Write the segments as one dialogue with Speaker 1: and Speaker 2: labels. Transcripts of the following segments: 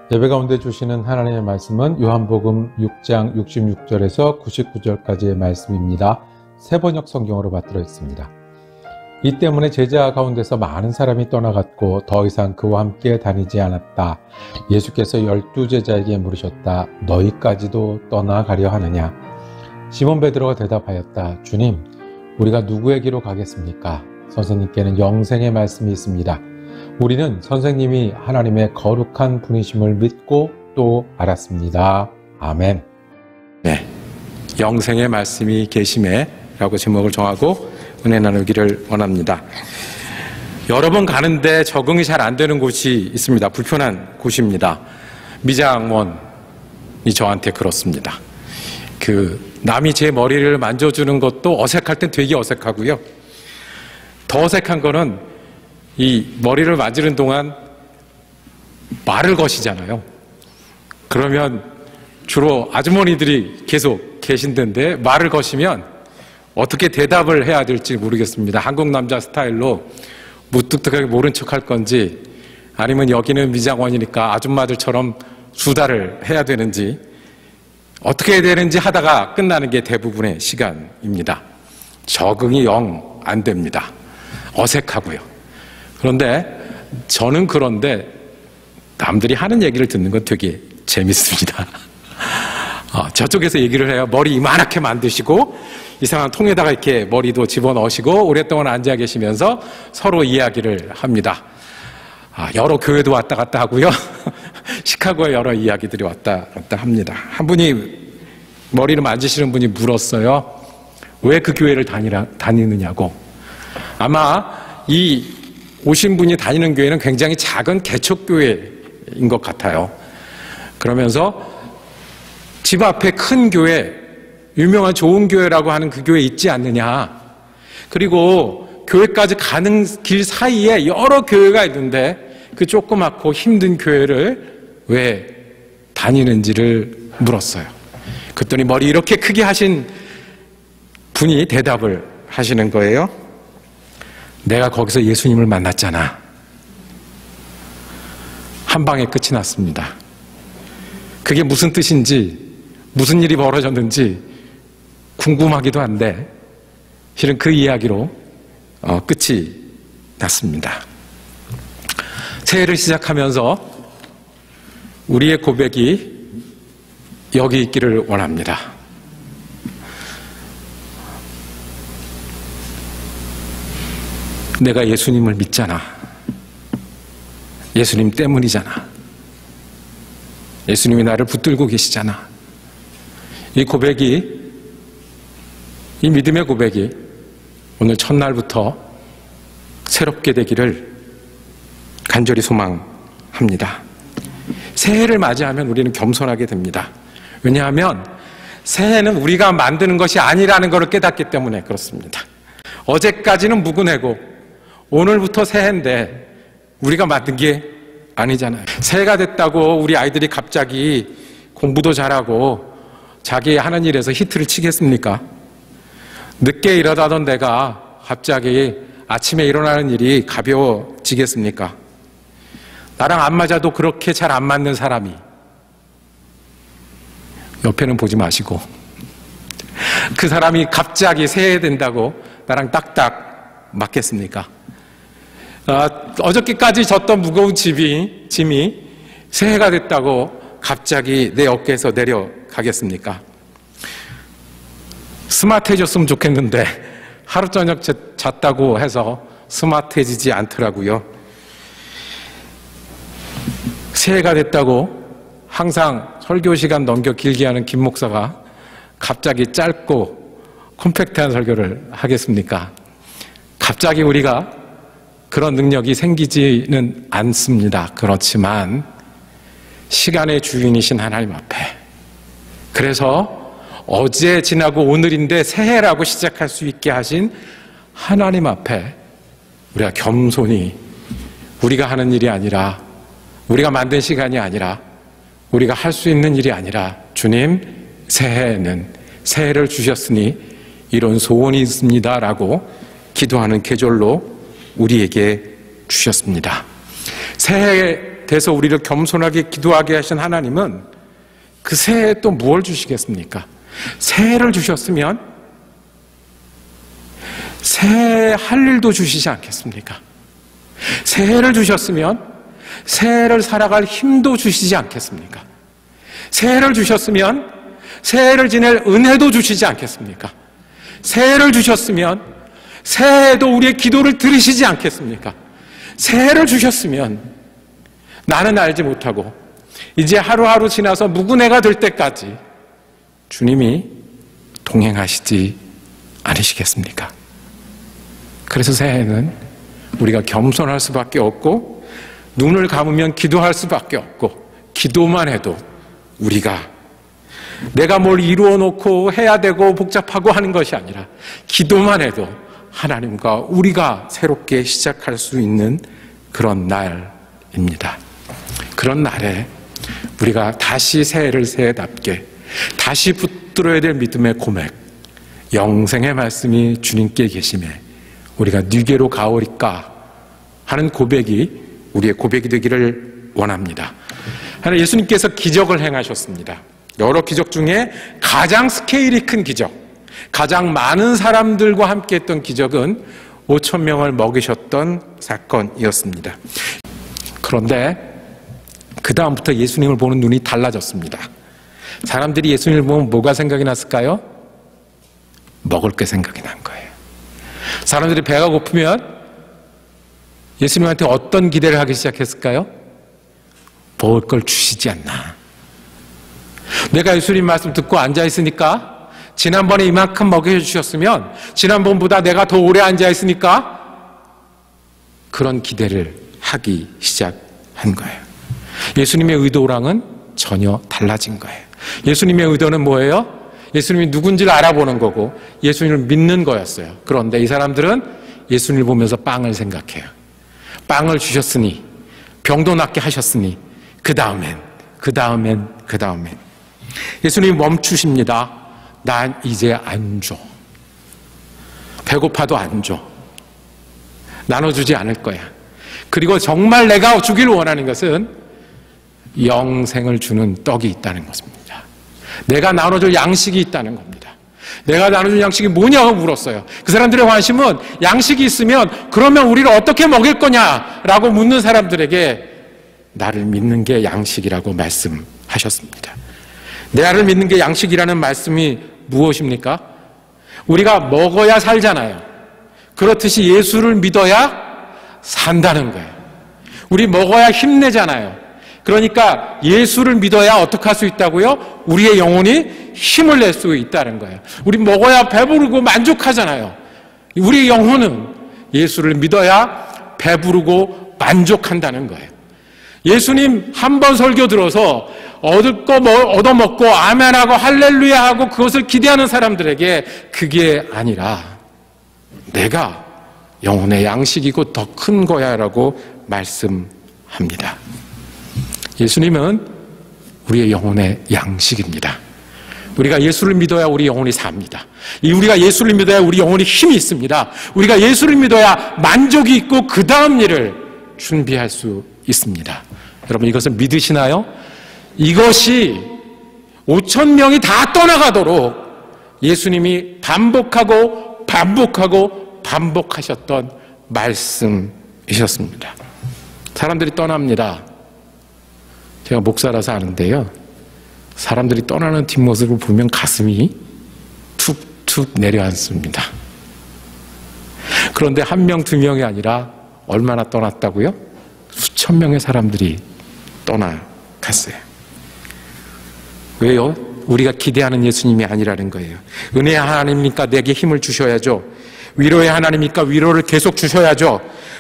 Speaker 1: 예배 가운데 주시는 하나님의 말씀은 요한복음 6장 66절에서 99절까지의 말씀입니다. 세번역 성경으로 받들어 있습니다. 이 때문에 제자 가운데서 많은 사람이 떠나갔고 더 이상 그와 함께 다니지 않았다. 예수께서 12제자에게 물으셨다. 너희까지도 떠나가려 하느냐? 시몬 베드로가 대답하였다. 주님, 우리가 누구에게로 가겠습니까? 선생님께는 영생의 말씀이 있습니다. 우리는 선생님이 하나님의 거룩한 분이심을 믿고 또 알았습니다. 아멘.
Speaker 2: 네, 영생의 말씀이 계심에 라고 제목을 정하고 은혜 나누기를 원합니다. 여러 번 가는데 적응이 잘 안 되는 곳이 있습니다. 불편한 곳입니다. 미장원이 저한테 그렇습니다. 남이 제 머리를 만져주는 것도 어색할 땐 되게 어색하고요. 더 어색한 거는 이 머리를 만지는 동안 말을 거시잖아요. 그러면 주로 아주머니들이 계속 계신데 말을 거시면 어떻게 대답을 해야 될지 모르겠습니다. 한국 남자 스타일로 무뚝뚝하게 모른 척 할 건지 아니면 여기는 미장원이니까 아줌마들처럼 수다를 해야 되는지 어떻게 해야 되는지 하다가 끝나는 게 대부분의 시간입니다. 적응이 영 안 됩니다. 어색하고요. 그런데 저는 남들이 하는 얘기를 듣는 건 되게 재밌습니다. 저쪽에서 얘기를 해요. 머리 이만하게 만드시고 이상한 통에다가 이렇게 머리도 집어넣으시고 오랫동안 앉아 계시면서 서로 이야기를 합니다. 여러 교회도 왔다 갔다 하고요. 시카고에 여러 이야기들이 왔다 갔다 합니다. 한 분이 머리를 만지시는 분이 물었어요. 왜 그 교회를 다니느냐고. 아마 이 오신 분이 다니는 교회는 굉장히 작은 개척교회인 것 같아요. 그러면서 집 앞에 큰 교회, 유명한 좋은 교회라고 하는 그 교회 있지 않느냐. 그리고 교회까지 가는 길 사이에 여러 교회가 있는데 그 조그맣고 힘든 교회를 왜 다니는지를 물었어요. 그랬더니 머리 이렇게 크게 하신 분이 대답을 하시는 거예요. 내가 거기서 예수님을 만났잖아. 한 방에 끝이 났습니다. 그게 무슨 뜻인지, 무슨 일이 벌어졌는지 궁금하기도 한데 실은 그 이야기로 끝이 났습니다. 새해를 시작하면서 우리의 고백이 여기 있기를 원합니다. 내가 예수님을 믿잖아. 예수님 때문이잖아. 예수님이 나를 붙들고 계시잖아. 이 믿음의 고백이 오늘 첫날부터 새롭게 되기를 간절히 소망합니다. 새해를 맞이하면 우리는 겸손하게 됩니다. 왜냐하면 새해는 우리가 만드는 것이 아니라는 것을 깨닫기 때문에 그렇습니다. 어제까지는 묵은해고 오늘부터 새해인데 우리가 만든 게 아니잖아요. 새해가 됐다고 우리 아이들이 갑자기 공부도 잘하고 자기 하는 일에서 히트를 치겠습니까? 늦게 일어나던 내가 갑자기 아침에 일어나는 일이 가벼워지겠습니까? 나랑 안 맞아도 그렇게 잘 안 맞는 사람이 옆에는 보지 마시고 그 사람이 갑자기 새해 된다고 나랑 딱딱 맞겠습니까? 어저께까지 졌던 무거운 짐이 새해가 됐다고 갑자기 내 어깨에서 내려가겠습니까? 스마트해졌으면 좋겠는데 하루 저녁 잤다고 해서 스마트해지지 않더라고요. 새해가 됐다고 항상 설교 시간 넘겨 길게 하는 김 목사가 갑자기 짧고 컴팩트한 설교를 하겠습니까? 갑자기 우리가 그런 능력이 생기지는 않습니다. 그렇지만 시간의 주인이신 하나님 앞에, 그래서 어제 지나고 오늘인데 새해라고 시작할 수 있게 하신 하나님 앞에 우리가 겸손히, 우리가 하는 일이 아니라, 우리가 만든 시간이 아니라, 우리가 할 수 있는 일이 아니라 주님, 새해를 주셨으니 이런 소원이 있습니다 라고 기도하는 계절로 우리에게 주셨습니다. 새해 돼서 우리를 겸손하게 기도하게 하신 하나님은 그 새해에 또 무엇을 주시겠습니까? 새해를 주셨으면 새해 할 일도 주시지 않겠습니까? 새해를 주셨으면 새해를 살아갈 힘도 주시지 않겠습니까? 새해를 주셨으면 새해를 지낼 은혜도 주시지 않겠습니까? 새해를 주셨으면 새해에도 우리의 기도를 들으시지 않겠습니까? 새해를 주셨으면 나는 알지 못하고 이제 하루하루 지나서 무구네가 될 때까지 주님이 동행하시지 않으시겠습니까? 그래서 새해는 우리가 겸손할 수밖에 없고 눈을 감으면 기도할 수밖에 없고 기도만 해도 우리가 내가 뭘 이루어 놓고 해야 되고 복잡하고 하는 것이 아니라 기도만 해도 하나님과 우리가 새롭게 시작할 수 있는 그런 날입니다. 그런 날에 우리가 다시 새해를 새해답게 다시 붙들어야 될 믿음의 고백, 영생의 말씀이 주님께 계심에 우리가 네게로 가오리까 하는 고백이 우리의 고백이 되기를 원합니다. 하나 예수님께서 기적을 행하셨습니다. 여러 기적 중에 가장 스케일이 큰 기적, 가장 많은 사람들과 함께 했던 기적은 5,000명을 먹이셨던 사건이었습니다. 그런데 그 다음부터 예수님을 보는 눈이 달라졌습니다. 사람들이 예수님을 보면 뭐가 생각이 났을까요? 먹을 게 생각이 난 거예요. 사람들이 배가 고프면 예수님한테 어떤 기대를 하기 시작했을까요? 먹을 걸 주시지 않나. 내가 예수님 말씀 듣고 앉아있으니까 지난번에 이만큼 먹여주셨으면 지난번보다 내가 더 오래 앉아있으니까 그런 기대를 하기 시작한 거예요. 예수님의 의도랑은 전혀 달라진 거예요. 예수님의 의도는 뭐예요? 예수님이 누군지를 알아보는 거고 예수님을 믿는 거였어요. 그런데 이 사람들은 예수님을 보면서 빵을 생각해요. 빵을 주셨으니 병도 낫게 하셨으니 그 다음엔 예수님이 멈추십니다. 난 이제 안 줘. 배고파도 안 줘. 나눠주지 않을 거야. 그리고 정말 내가 주기를 원하는 것은 영생을 주는 떡이 있다는 것입니다. 내가 나눠줄 양식이 있다는 겁니다. 내가 나눠줄 양식이 뭐냐고 물었어요. 그 사람들의 관심은 양식이 있으면 그러면 우리를 어떻게 먹일 거냐라고 묻는 사람들에게 나를 믿는 게 양식이라고 말씀하셨습니다. 나를 믿는 게 양식이라는 말씀이 무엇입니까? 우리가 먹어야 살잖아요. 그렇듯이 예수를 믿어야 산다는 거예요. 우리 먹어야 힘내잖아요. 그러니까 예수를 믿어야 어떻게 할 수 있다고요? 우리의 영혼이 힘을 낼 수 있다는 거예요. 우리 먹어야 배부르고 만족하잖아요. 우리의 영혼은 예수를 믿어야 배부르고 만족한다는 거예요. 예수님 한 번 설교 들어서 얻을 거 얻어먹고 아멘하고 할렐루야 하고 그것을 기대하는 사람들에게 그게 아니라 내가 영혼의 양식이고 더 큰 거야 라고 말씀합니다. 예수님은 우리의 영혼의 양식입니다. 우리가 예수를 믿어야 우리 영혼이 삽니다. 우리가 예수를 믿어야 우리 영혼이 힘이 있습니다. 우리가 예수를 믿어야 만족이 있고 그 다음 일을 준비할 수 있습니다. 여러분 이것을 믿으시나요? 이것이 5,000명이 다 떠나가도록 예수님이 반복하셨던 말씀이셨습니다. 사람들이 떠납니다. 제가 목사라서 아는데요. 사람들이 떠나는 뒷모습을 보면 가슴이 툭툭 내려앉습니다. 그런데 한 명, 두 명이 아니라 얼마나 떠났다고요? 수천 명의 사람들이 떠나갔어요. 왜요? 우리가 기대하는 예수님이 아니라는 거예요. 은혜의 하나님이니까 내게 힘을 주셔야죠. 위로의 하나님이니까 위로를 계속 주셔야죠.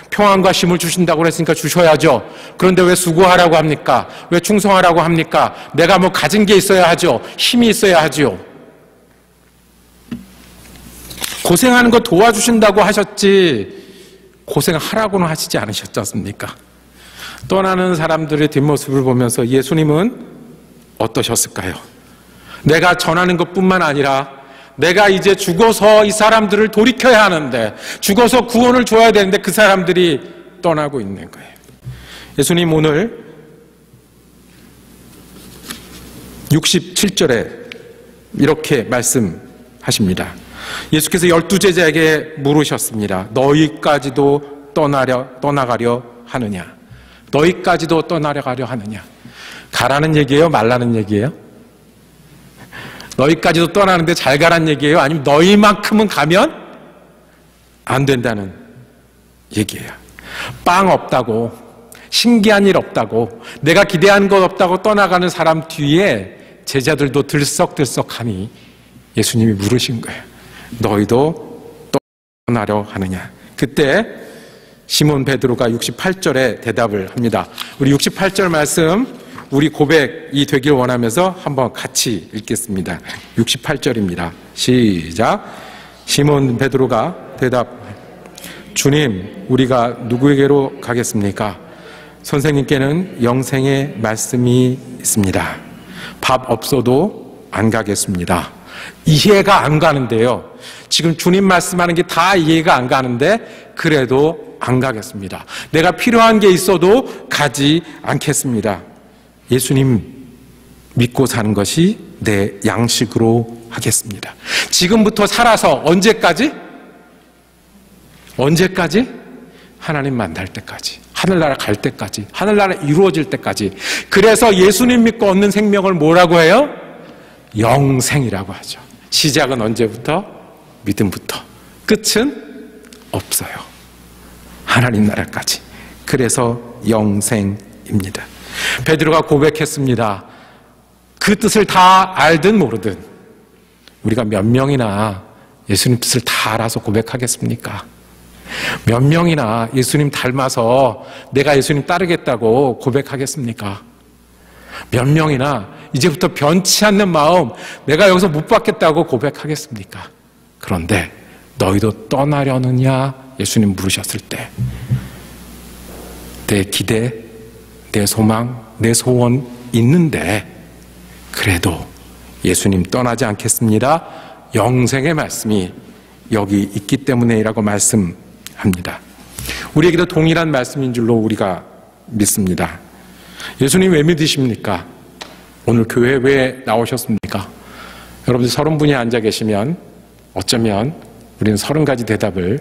Speaker 2: 평안과 힘을 주신다고 그랬으니까 주셔야죠. 그런데 왜 수고하라고 합니까? 왜 충성하라고 합니까? 내가 뭐 가진 게 있어야 하죠. 힘이 있어야 하죠. 고생하는 거 도와주신다고 하셨지 고생하라고는 하시지 않으셨지 않습니까? 떠나는 사람들의 뒷모습을 보면서 예수님은 어떠셨을까요? 내가 전하는 것뿐만 아니라 내가 이제 죽어서 이 사람들을 돌이켜야 하는데 죽어서 구원을 줘야 되는데 그 사람들이 떠나고 있는 거예요. 예수님 오늘 67절에 이렇게 말씀하십니다. 예수께서 12제자에게 물으셨습니다. 너희까지도 떠나가려 하느냐? 너희까지도 떠나가려 하느냐? 가라는 얘기예요? 말라는 얘기예요? 너희까지도 떠나는데 잘 가라는 얘기예요? 아니면 너희만큼은 가면 안 된다는 얘기예요. 빵 없다고, 신기한 일 없다고, 내가 기대한 것 없다고 떠나가는 사람 뒤에 제자들도 들썩들썩하니 예수님이 물으신 거예요. 너희도 떠나려 하느냐? 그때 시몬 베드로가 68절에 대답을 합니다. 우리 68절 말씀, 우리 고백이 되길 원하면서 한번 같이 읽겠습니다. 68절입니다. 시작. 시몬 베드로가 대답, 주님, 우리가 누구에게로 가겠습니까? 선생님께는 영생의 말씀이 있습니다. 밥 없어도 안 가겠습니다. 이해가 안 가는데요. 지금 주님 말씀하는 게 다 이해가 안 가는데 그래도 안 가겠습니다. 내가 필요한 게 있어도 가지 않겠습니다. 예수님 믿고 사는 것이 내 양식으로 하겠습니다. 지금부터 살아서 언제까지? 언제까지? 하나님 만날 때까지, 하늘나라 갈 때까지, 하늘나라 이루어질 때까지. 그래서 예수님 믿고 얻는 생명을 뭐라고 해요? 영생이라고 하죠. 시작은 언제부터? 믿음부터. 끝은 없어요. 하나님 나라까지. 그래서 영생입니다. 베드로가 고백했습니다. 그 뜻을 다 알든 모르든 우리가 몇 명이나 예수님 뜻을 다 알아서 고백하겠습니까? 몇 명이나 예수님 닮아서 내가 예수님 따르겠다고 고백하겠습니까? 몇 명이나 이제부터 변치 않는 마음, 내가 여기서 못 받겠다고 고백하겠습니까? 그런데 너희도 떠나려느냐? 예수님 물으셨을 때 내 기대, 내 소망, 내 소원 있는데 그래도 예수님 떠나지 않겠습니다. 영생의 말씀이 여기 있기 때문에라고 말씀합니다. 우리에게도 동일한 말씀인 줄로 우리가 믿습니다. 예수님 왜 믿으십니까? 오늘 교회 왜 나오셨습니까? 여러분들 30분이 앉아 계시면 어쩌면 우리는 30가지 대답을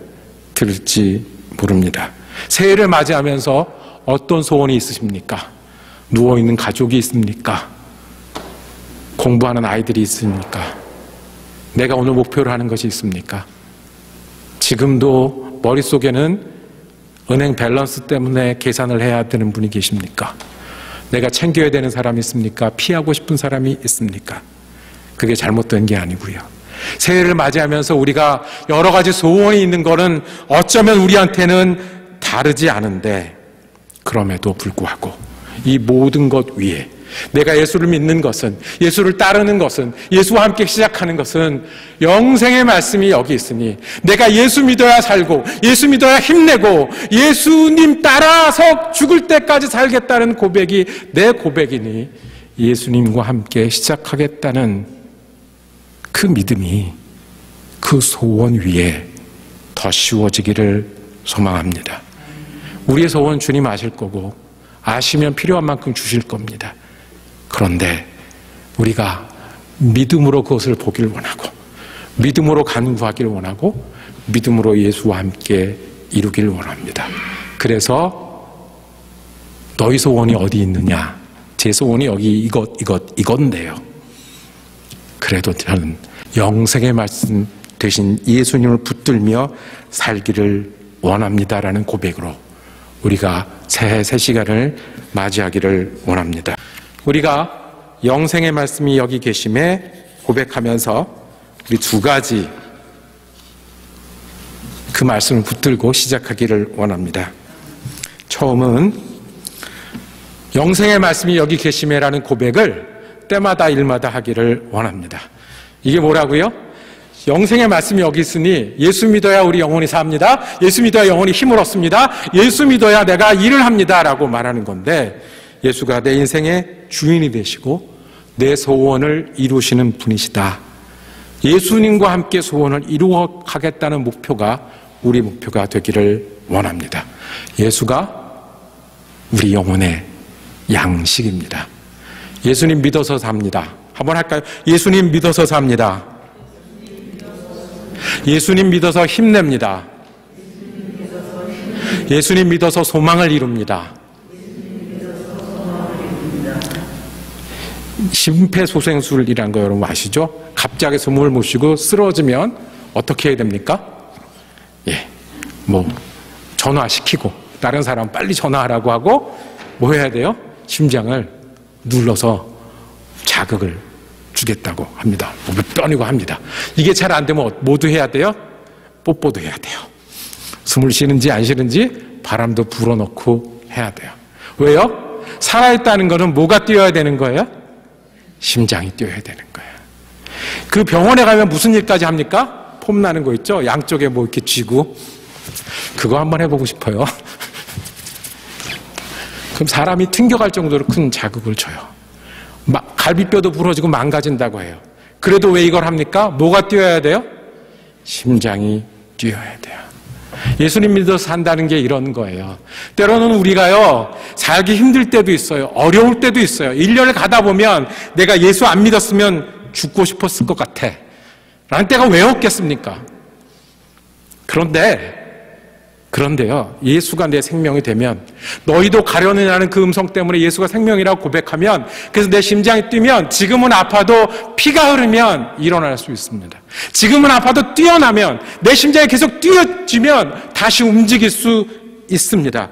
Speaker 2: 들을지 모릅니다. 새해를 맞이하면서 어떤 소원이 있으십니까? 누워있는 가족이 있습니까? 공부하는 아이들이 있습니까? 내가 오늘 목표로 하는 것이 있습니까? 지금도 머릿속에는 은행 밸런스 때문에 계산을 해야 되는 분이 계십니까? 내가 챙겨야 되는 사람이 있습니까? 피하고 싶은 사람이 있습니까? 그게 잘못된 게 아니고요. 새해를 맞이하면서 우리가 여러 가지 소원이 있는 것은 어쩌면 우리한테는 다르지 않은데 그럼에도 불구하고 이 모든 것 위에 내가 예수를 믿는 것은, 예수를 따르는 것은, 예수와 함께 시작하는 것은 영생의 말씀이 여기 있으니 내가 예수 믿어야 살고 예수 믿어야 힘내고 예수님 따라서 죽을 때까지 살겠다는 고백이 내 고백이니 예수님과 함께 시작하겠다는 그 믿음이 그 소원 위에 더 씌워지기를 소망합니다. 우리의 소원 주님 아실 거고 아시면 필요한 만큼 주실 겁니다. 그런데 우리가 믿음으로 그것을 보기를 원하고 믿음으로 간구하기를 원하고 믿음으로 예수와 함께 이루기를 원합니다. 그래서 너희 소원이 어디 있느냐? 제 소원이 여기 이건데요. 그래도 저는 영생의 말씀 되신 예수님을 붙들며 살기를 원합니다라는 고백으로 우리가 새해 새 시간을 맞이하기를 원합니다. 우리가 영생의 말씀이 여기 계심에 고백하면서 우리 두 가지 그 말씀을 붙들고 시작하기를 원합니다. 처음은 영생의 말씀이 여기 계심에라는 고백을 때마다 일마다 하기를 원합니다. 이게 뭐라고요? 영생의 말씀이 여기 있으니 예수 믿어야 우리 영혼이 삽니다. 예수 믿어야 영혼이 힘을 얻습니다. 예수 믿어야 내가 일을 합니다 라고 말하는 건데, 예수가 내 인생의 주인이 되시고 내 소원을 이루시는 분이시다. 예수님과 함께 소원을 이루어 가겠다는 목표가 우리 목표가 되기를 원합니다. 예수가 우리 영혼의 양식입니다. 예수님 믿어서 삽니다. 한번 할까요? 예수님 믿어서 삽니다. 예수님 믿어서 힘냅니다. 예수님 믿어서 소망을 이룹니다. 심폐소생술이란 거 여러분 아시죠? 갑자기 숨을 못 쉬고 쓰러지면 어떻게 해야 됩니까? 전화시키고 다른 사람 빨리 전화하라고 하고 뭐 해야 돼요? 심장을 눌러서 자극을 주겠다고 합니다. 몇 번이고 합니다. 이게 잘 안 되면 모두 해야 돼요? 뽀뽀도 해야 돼요. 숨을 쉬는지 안 쉬는지 바람도 불어넣고 해야 돼요. 왜요? 살아있다는 것은 뭐가 뛰어야 되는 거예요? 심장이 뛰어야 되는 거예요. 그 병원에 가면 무슨 일까지 합니까? 폼 나는 거 있죠? 양쪽에 뭐 이렇게 쥐고 그거 한번 해보고 싶어요. 그럼 사람이 튕겨갈 정도로 큰 자극을 줘요. 갈비뼈도 부러지고 망가진다고 해요. 그래도 왜 이걸 합니까? 뭐가 뛰어야 돼요? 심장이 뛰어야 돼요. 예수님 믿어서 산다는 게 이런 거예요. 때로는 우리가요, 살기 힘들 때도 있어요. 어려울 때도 있어요. 1년을 가다 보면 내가 예수 안 믿었으면 죽고 싶었을 것 같아 라는 때가 왜 없겠습니까? 그런데요, 예수가 내 생명이 되면 너희도 가려느냐는 그 음성 때문에 예수가 생명이라고 고백하면, 그래서 내 심장이 뛰면, 지금은 아파도 피가 흐르면 일어날 수 있습니다. 지금은 아파도 뛰어나면, 내 심장이 계속 뛰어지면 다시 움직일 수 있습니다.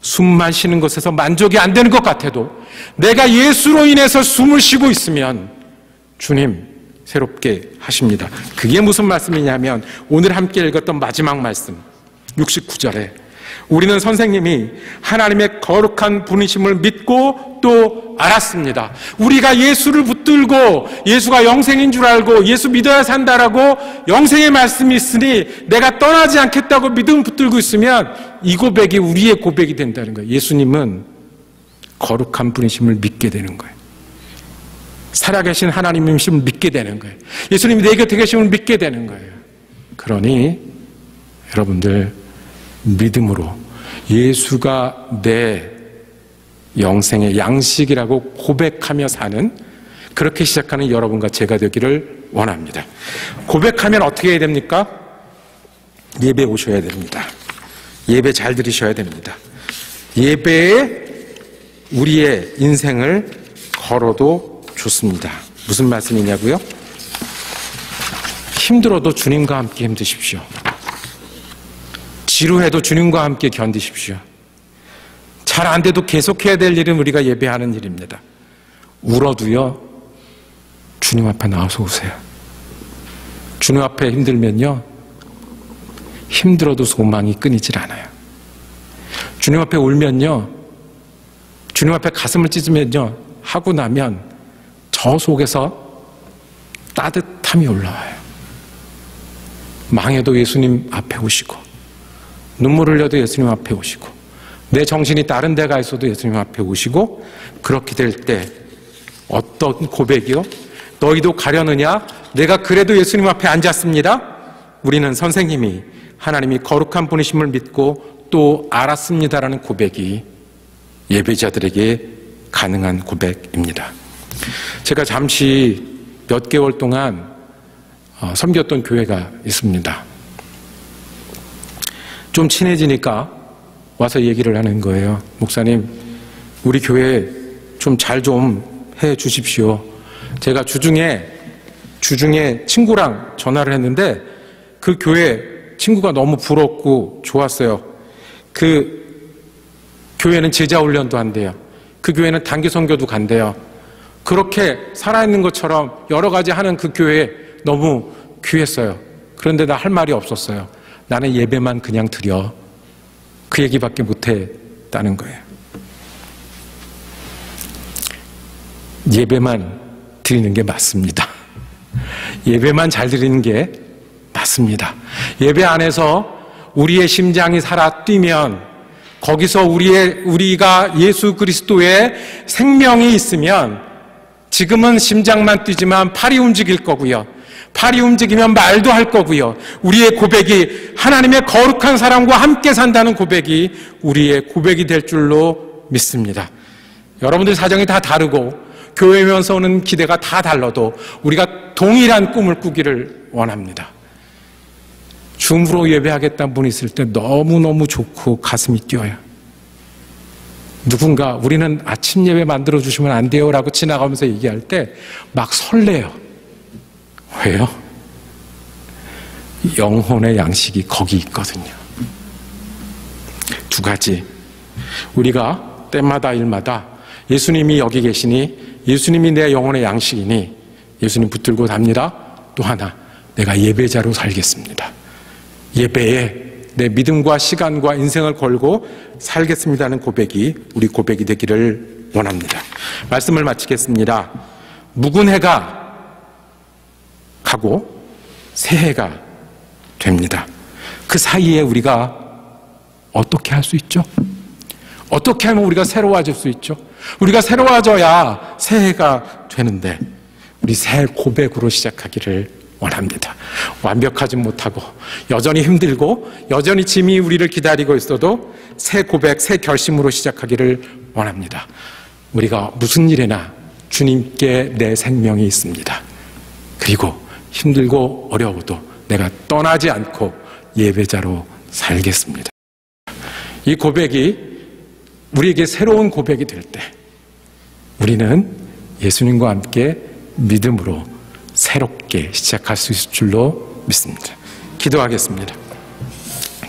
Speaker 2: 숨만 쉬는 것에서 만족이 안 되는 것 같아도 내가 예수로 인해서 숨을 쉬고 있으면 주님 새롭게 하십니다. 그게 무슨 말씀이냐면 오늘 함께 읽었던 마지막 말씀 69절에 우리는 선생님이 하나님의 거룩한 분이심을 믿고 또 알았습니다. 우리가 예수를 붙들고 예수가 영생인 줄 알고 예수 믿어야 산다라고 영생의 말씀이 있으니 내가 떠나지 않겠다고 믿음 붙들고 있으면 이 고백이 우리의 고백이 된다는 거예요. 예수님은 거룩한 분이심을 믿게 되는 거예요. 살아계신 하나님이심을 믿게 되는 거예요. 예수님이 내 곁에 계심을 믿게 되는 거예요. 그러니 여러분들 믿음으로 예수가 내 영생의 양식이라고 고백하며 사는, 그렇게 시작하는 여러분과 제가 되기를 원합니다. 고백하면 어떻게 해야 됩니까? 예배 오셔야 됩니다. 예배 잘 들으셔야 됩니다. 예배에 우리의 인생을 걸어도 좋습니다. 무슨 말씀이냐고요? 힘들어도 주님과 함께 힘드십시오. 지루해도 주님과 함께 견디십시오. 잘 안 돼도 계속해야 될 일은 우리가 예배하는 일입니다. 울어도요, 주님 앞에 나와서 우세요. 주님 앞에 힘들면요, 힘들어도 소망이 끊이질 않아요. 주님 앞에 울면요, 주님 앞에 가슴을 찢으면요, 하고 나면 저 속에서 따뜻함이 올라와요. 망해도 예수님 앞에 오시고, 눈물 흘려도 예수님 앞에 오시고, 내 정신이 다른 데 가 있어도 예수님 앞에 오시고, 그렇게 될 때 어떤 고백이요? 너희도 가려느냐? 내가 그래도 예수님 앞에 앉았습니다. 우리는 선생님이 하나님이 거룩한 분이심을 믿고 또 알았습니다라는 고백이 예배자들에게 가능한 고백입니다. 제가 잠시 몇 개월 동안 섬겼던 교회가 있습니다. 좀 친해지니까 와서 얘기를 하는 거예요. 목사님, 우리 교회 좀 잘 좀 해 주십시오. 제가 주중에 친구랑 전화를 했는데 그 교회 친구가 너무 부럽고 좋았어요. 그 교회는 제자 훈련도 한대요. 그 교회는 단기 선교도 간대요. 그렇게 살아있는 것처럼 여러 가지 하는 그 교회 너무 귀했어요. 그런데 나 할 말이 없었어요. 나는 예배만 그냥 드려. 그 얘기밖에 못했다는 거예요. 예배만 드리는 게 맞습니다. 예배만 잘 드리는 게 맞습니다. 예배 안에서 우리의 심장이 살아 뛰면, 거기서 우리가 예수 그리스도의 생명이 있으면, 지금은 심장만 뛰지만 팔이 움직일 거고요. 팔이 움직이면 말도 할 거고요. 우리의 고백이 하나님의 거룩한 사람과 함께 산다는 고백이 우리의 고백이 될 줄로 믿습니다. 여러분들 사정이 다 다르고 교회면서 오는 기대가 다 달라도 우리가 동일한 꿈을 꾸기를 원합니다. 줌으로 예배하겠다는 분이 있을 때 너무너무 좋고 가슴이 뛰어요. 누군가 우리는 아침 예배 만들어주시면 안 돼요 라고 지나가면서 얘기할 때 막 설레요. 왜요? 영혼의 양식이 거기 있거든요. 두 가지. 우리가 때마다 일마다 예수님이 여기 계시니, 예수님이 내 영혼의 양식이니 예수님 붙들고 답니다. 또 하나, 내가 예배자로 살겠습니다. 예배에 내 믿음과 시간과 인생을 걸고 살겠습니다는 고백이 우리 고백이 되기를 원합니다. 말씀을 마치겠습니다. 묵은 해가 가고 새해가 됩니다. 그 사이에 우리가 어떻게 할 수 있죠? 어떻게 하면 우리가 새로워질 수 있죠? 우리가 새로워져야 새해가 되는데 우리 새 고백으로 시작하기를 원합니다. 완벽하지 못하고 여전히 힘들고 여전히 짐이 우리를 기다리고 있어도 새 고백, 새 결심으로 시작하기를 원합니다. 우리가 무슨 일에나 주님께 내 생명이 있습니다. 그리고 힘들고 어려워도 내가 떠나지 않고 예배자로 살겠습니다. 이 고백이 우리에게 새로운 고백이 될 때 우리는 예수님과 함께 믿음으로 새롭게 시작할 수 있을 줄로 믿습니다. 기도하겠습니다.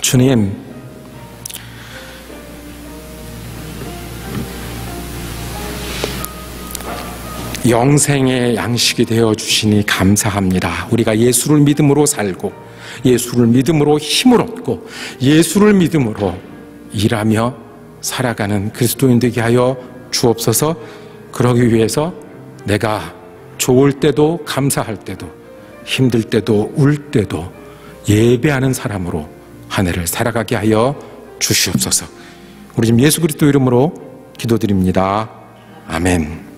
Speaker 2: 주님, 영생의 양식이 되어 주시니 감사합니다. 우리가 예수를 믿음으로 살고 예수를 믿음으로 힘을 얻고 예수를 믿음으로 일하며 살아가는 그리스도인 되게 하여 주옵소서. 그러기 위해서 내가 좋을 때도 감사할 때도 힘들 때도 울 때도 예배하는 사람으로 한 해를 살아가게 하여 주시옵소서. 우리 지금 예수 그리스도 이름으로 기도드립니다. 아멘.